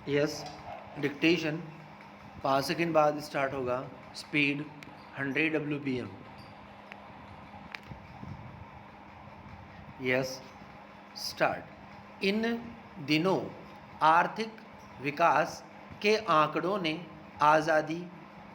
Yes, dictation 5 second बाद start होगा। Speed 100 WPM। Yes, start. इन दिनों आर्थिक विकास के आंकड़ों ने आज़ादी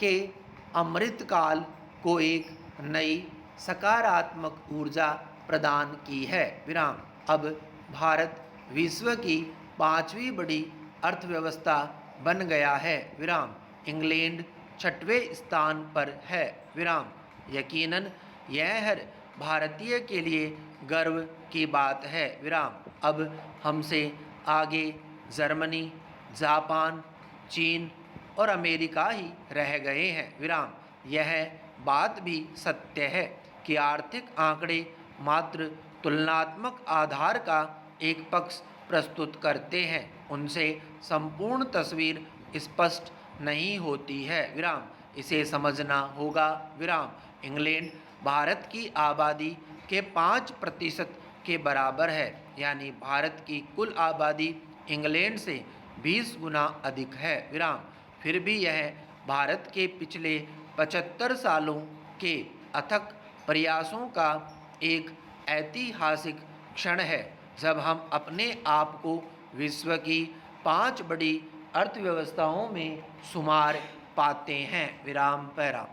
के अमृतकाल को एक नई सकारात्मक ऊर्जा प्रदान की है। विराम। अब भारत विश्व की 5वीं बड़ी अर्थव्यवस्था बन गया है। विराम। इंग्लैंड 6वें स्थान पर है। विराम। यकीनन यह हर भारतीय के लिए गर्व की बात है। विराम। अब हमसे आगे जर्मनी, जापान, चीन और अमेरिका ही रह गए हैं। विराम। यह बात भी सत्य है कि आर्थिक आंकड़े मात्र तुलनात्मक आधार का एक पक्ष प्रस्तुत करते हैं, उनसे संपूर्ण तस्वीर स्पष्ट नहीं होती है। विराम। इसे समझना होगा। विराम। इंग्लैंड भारत की आबादी के 5% के बराबर है, यानी भारत की कुल आबादी इंग्लैंड से 20 गुना अधिक है। विराम। फिर भी यह भारत के पिछले 75 सालों के अथक प्रयासों का एक ऐतिहासिक क्षण है, जब हम अपने आप को विश्व की 5 बड़ी अर्थव्यवस्थाओं में शुमार पाते हैं। विराम पैरा।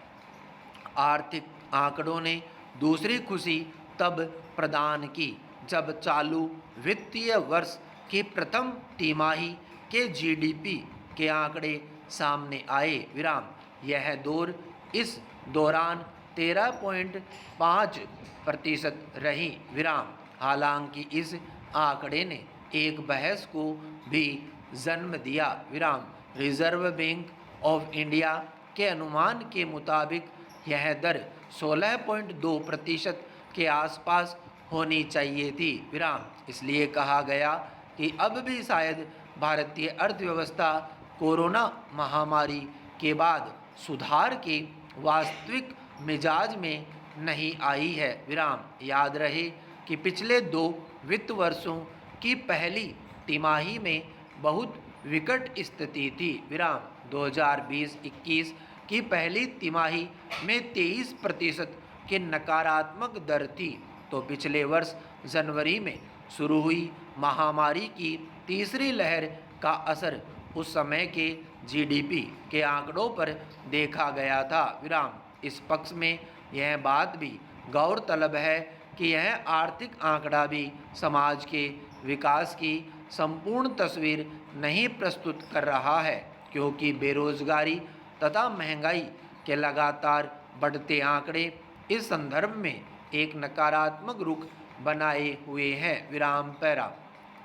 आर्थिक आंकड़ों ने दूसरी खुशी तब प्रदान की जब चालू वित्तीय वर्ष की प्रथम तिमाही के जीडीपी के आंकड़े सामने आए। विराम। यह दौर इस दौरान 13.5% रही। विराम। हालांकि इस आंकड़े ने एक बहस को भी जन्म दिया। विराम। रिजर्व बैंक ऑफ इंडिया के अनुमान के मुताबिक यह दर 16.2% के आसपास होनी चाहिए थी। विराम। इसलिए कहा गया कि अब भी शायद भारतीय अर्थव्यवस्था कोरोना महामारी के बाद सुधार के वास्तविक मिजाज में नहीं आई है। विराम। याद रहे कि पिछले 2 वित्त वर्षों की पहली तिमाही में बहुत विकट स्थिति थी। विराम। 2020-21 की पहली तिमाही में 23% की नकारात्मक दर थी, तो पिछले वर्ष जनवरी में शुरू हुई महामारी की तीसरी लहर का असर उस समय के जीडीपी के आंकड़ों पर देखा गया था। विराम। इस पक्ष में यह बात भी गौरतलब है कि यह आर्थिक आंकड़ा भी समाज के विकास की संपूर्ण तस्वीर नहीं प्रस्तुत कर रहा है, क्योंकि बेरोजगारी तथा महंगाई के लगातार बढ़ते आंकड़े इस संदर्भ में एक नकारात्मक रुख बनाए हुए हैं। विराम पैरा।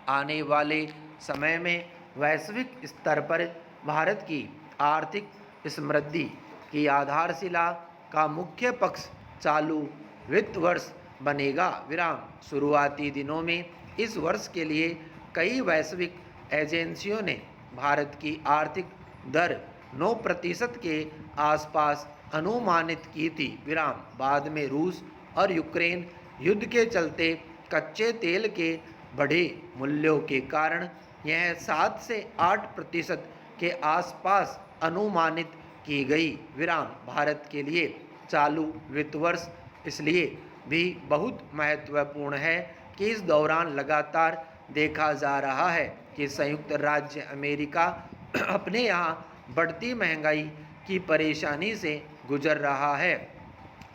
आने वाले समय में वैश्विक स्तर पर भारत की आर्थिक समृद्धि की आधारशिला का मुख्य पक्ष चालू वित्त वर्ष बनेगा। विराम। शुरुआती दिनों में इस वर्ष के लिए कई वैश्विक एजेंसियों ने भारत की आर्थिक दर 9% के आसपास अनुमानित की थी। विराम। बाद में रूस और यूक्रेन युद्ध के चलते कच्चे तेल के बढ़े मूल्यों के कारण यह 7 से 8% के आसपास अनुमानित की गई। विराम। भारत के लिए चालू वित्त वर्ष इसलिए भी बहुत महत्वपूर्ण है कि इस दौरान लगातार देखा जा रहा है कि संयुक्त राज्य अमेरिका अपने यहाँ बढ़ती महंगाई की परेशानी से गुजर रहा है,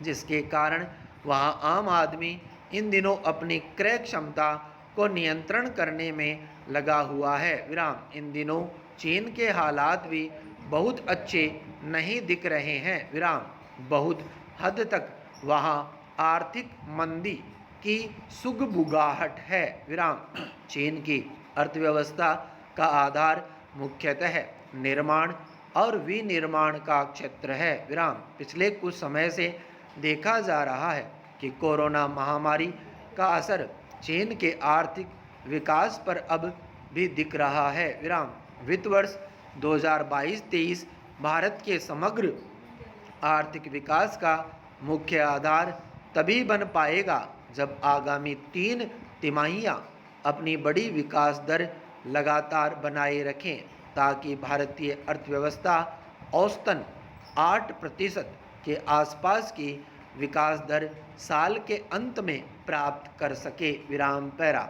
जिसके कारण वहाँ आम आदमी इन दिनों अपनी क्रय क्षमता को नियंत्रण करने में लगा हुआ है। विराम। इन दिनों चीन के हालात भी बहुत अच्छे नहीं दिख रहे हैं। विराम। बहुत हद तक वहाँ आर्थिक मंदी की सुगबुगाहट है। विराम। चीन की अर्थव्यवस्था का आधार मुख्यतः निर्माण और विनिर्माण का क्षेत्र है। विराम। पिछले कुछ समय से देखा जा रहा है कि कोरोना महामारी का असर चीन के आर्थिक विकास पर अब भी दिख रहा है। विराम। वित्त वर्ष 2022-23 भारत के समग्र आर्थिक विकास का मुख्य आधार तभी बन पाएगा जब आगामी 3 तिमाहियां अपनी बड़ी विकास दर लगातार बनाए रखें। ताकि भारतीय अर्थव्यवस्था औसतन 8% के आसपास की विकास दर साल के अंत में प्राप्त कर सके। विराम पैरा।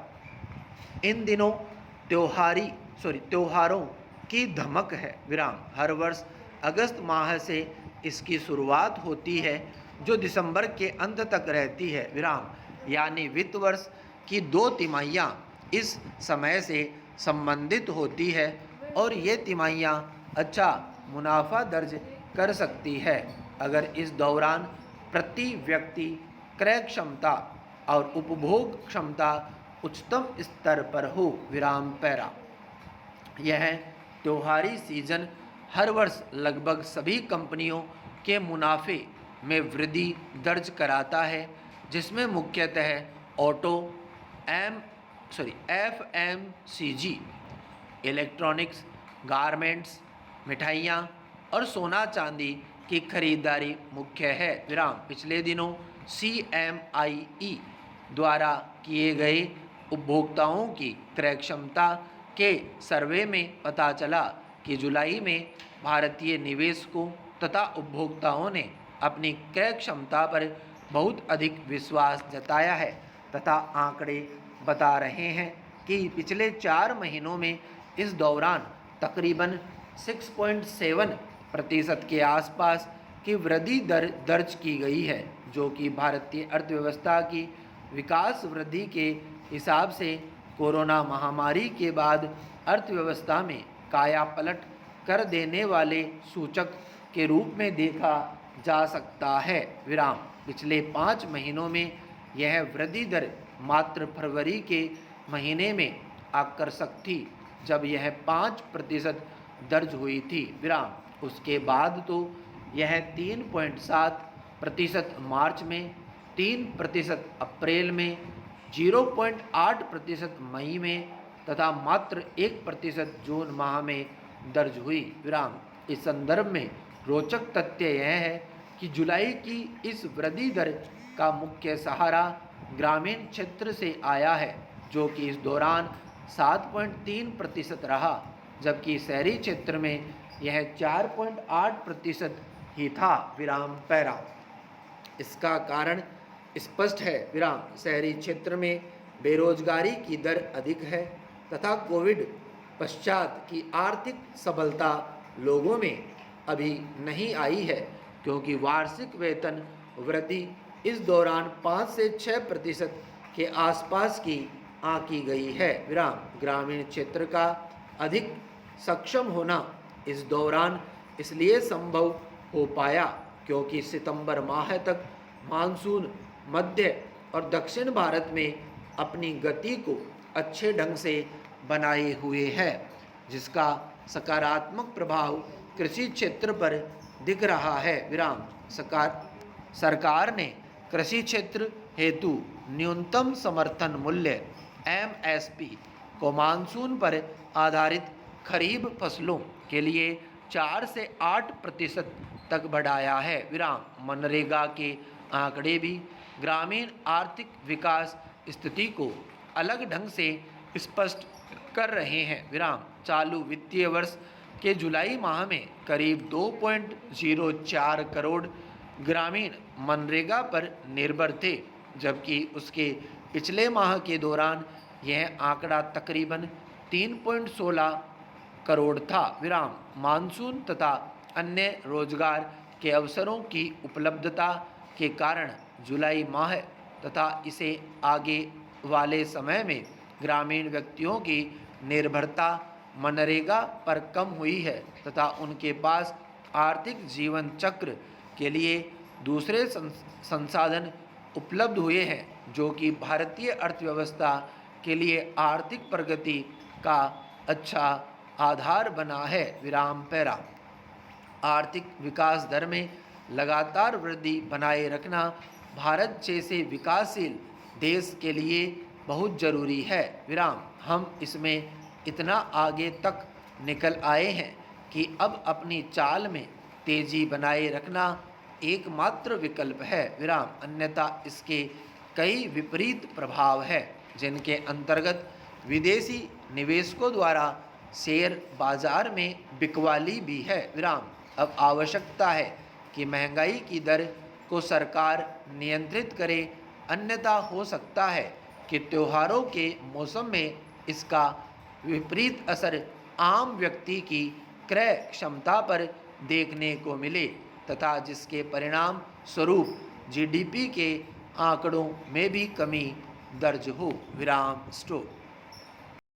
इन दिनों त्योहारों की धमक है। विराम। हर वर्ष अगस्त माह से इसकी शुरुआत होती है जो दिसंबर के अंत तक रहती है। विराम। यानी वित्त वर्ष की 2 तिमाहियाँ इस समय से संबंधित होती है और ये तिमाहियाँ अच्छा मुनाफा दर्ज कर सकती है अगर इस दौरान प्रति व्यक्ति क्रय क्षमता और उपभोग क्षमता उच्चतम स्तर पर हो। विराम पैरा। यह त्योहारी सीजन हर वर्ष लगभग सभी कंपनियों के मुनाफे में वृद्धि दर्ज कराता है, जिसमें मुख्यतः ऑटो, FMCG, इलेक्ट्रॉनिक्स, गारमेंट्स, मिठाइयाँ और सोना चांदी की खरीदारी मुख्य है। विराम। पिछले दिनों CMIE द्वारा किए गए उपभोक्ताओं की क्रय क्षमता के सर्वे में पता चला कि जुलाई में भारतीय निवेशकों तथा उपभोक्ताओं ने अपनी क्रय क्षमता पर बहुत अधिक विश्वास जताया है तथा आंकड़े बता रहे हैं कि पिछले 4 महीनों में इस दौरान तकरीबन 6.7% के आसपास की वृद्धि दर दर्ज की गई है, जो कि भारतीय अर्थव्यवस्था की विकास वृद्धि के हिसाब से कोरोना महामारी के बाद अर्थव्यवस्था में काया पलट कर देने वाले सूचक के रूप में देखा जा सकता है। विराम। पिछले 5 महीनों में यह वृद्धि दर मात्र फरवरी के महीने में आकर्षक थी, जब यह 5% दर्ज हुई थी। विराम। उसके बाद तो यह 3.7% मार्च में, 3% अप्रैल में, 0.8% मई में तथा मात्र 1% जून माह में दर्ज हुई। विराम। इस संदर्भ में रोचक तथ्य यह है कि जुलाई की इस वृद्धि दर का मुख्य सहारा ग्रामीण क्षेत्र से आया है, जो कि इस दौरान 7.3% रहा, जबकि शहरी क्षेत्र में यह 4.8% ही था। विराम पैरा। इसका कारण स्पष्ट है। विराम। शहरी क्षेत्र में बेरोजगारी की दर अधिक है तथा कोविड पश्चात की आर्थिक सबलता लोगों में अभी नहीं आई है, क्योंकि वार्षिक वेतन वृद्धि इस दौरान 5 से 6% के आसपास की आंकी गई है। विराम। ग्रामीण क्षेत्र का अधिक सक्षम होना इस दौरान इसलिए संभव हो पाया क्योंकि सितंबर माह तक मानसून मध्य और दक्षिण भारत में अपनी गति को अच्छे ढंग से बनाए हुए है, जिसका सकारात्मक प्रभाव कृषि क्षेत्र पर दिख रहा है। विराम। सरकार ने कृषि क्षेत्र हेतु न्यूनतम समर्थन मूल्य MSP को मानसून पर आधारित खरीफ फसलों के लिए 4 से 8% तक बढ़ाया है। विराम। मनरेगा के आंकड़े भी ग्रामीण आर्थिक विकास स्थिति को अलग ढंग से स्पष्ट कर रहे हैं। विराम। चालू वित्तीय वर्ष के जुलाई माह में करीब 2.04 करोड़ ग्रामीण मनरेगा पर निर्भर थे, जबकि उसके पिछले माह के दौरान यह आंकड़ा तकरीबन 3.16 करोड़ था। विराम। मानसून तथा अन्य रोजगार के अवसरों की उपलब्धता के कारण जुलाई माह तथा इसे आगे वाले समय में ग्रामीण व्यक्तियों की निर्भरता मनरेगा पर कम हुई है तथा उनके पास आर्थिक जीवन चक्र के लिए दूसरे संसाधन उपलब्ध हुए हैं, जो कि भारतीय अर्थव्यवस्था के लिए आर्थिक प्रगति का अच्छा आधार बना है। विराम पैरा। आर्थिक विकास दर में लगातार वृद्धि बनाए रखना भारत जैसे विकासशील देश के लिए बहुत ज़रूरी है। विराम। हम इसमें इतना आगे तक निकल आए हैं कि अब अपनी चाल में तेज़ी बनाए रखना एकमात्र विकल्प है। विराम। अन्यथा इसके कई विपरीत प्रभाव हैं, जिनके अंतर्गत विदेशी निवेशकों द्वारा शेयर बाजार में बिकवाली भी है विराम। अब आवश्यकता है कि महंगाई की दर को सरकार नियंत्रित करे, अन्यथा हो सकता है कि त्योहारों के मौसम में इसका विपरीत असर आम व्यक्ति की क्रय क्षमता पर देखने को मिले तथा जिसके परिणाम स्वरूप जीडीपी के आंकड़ों में भी कमी दर्ज हो। विराम स्टॉप।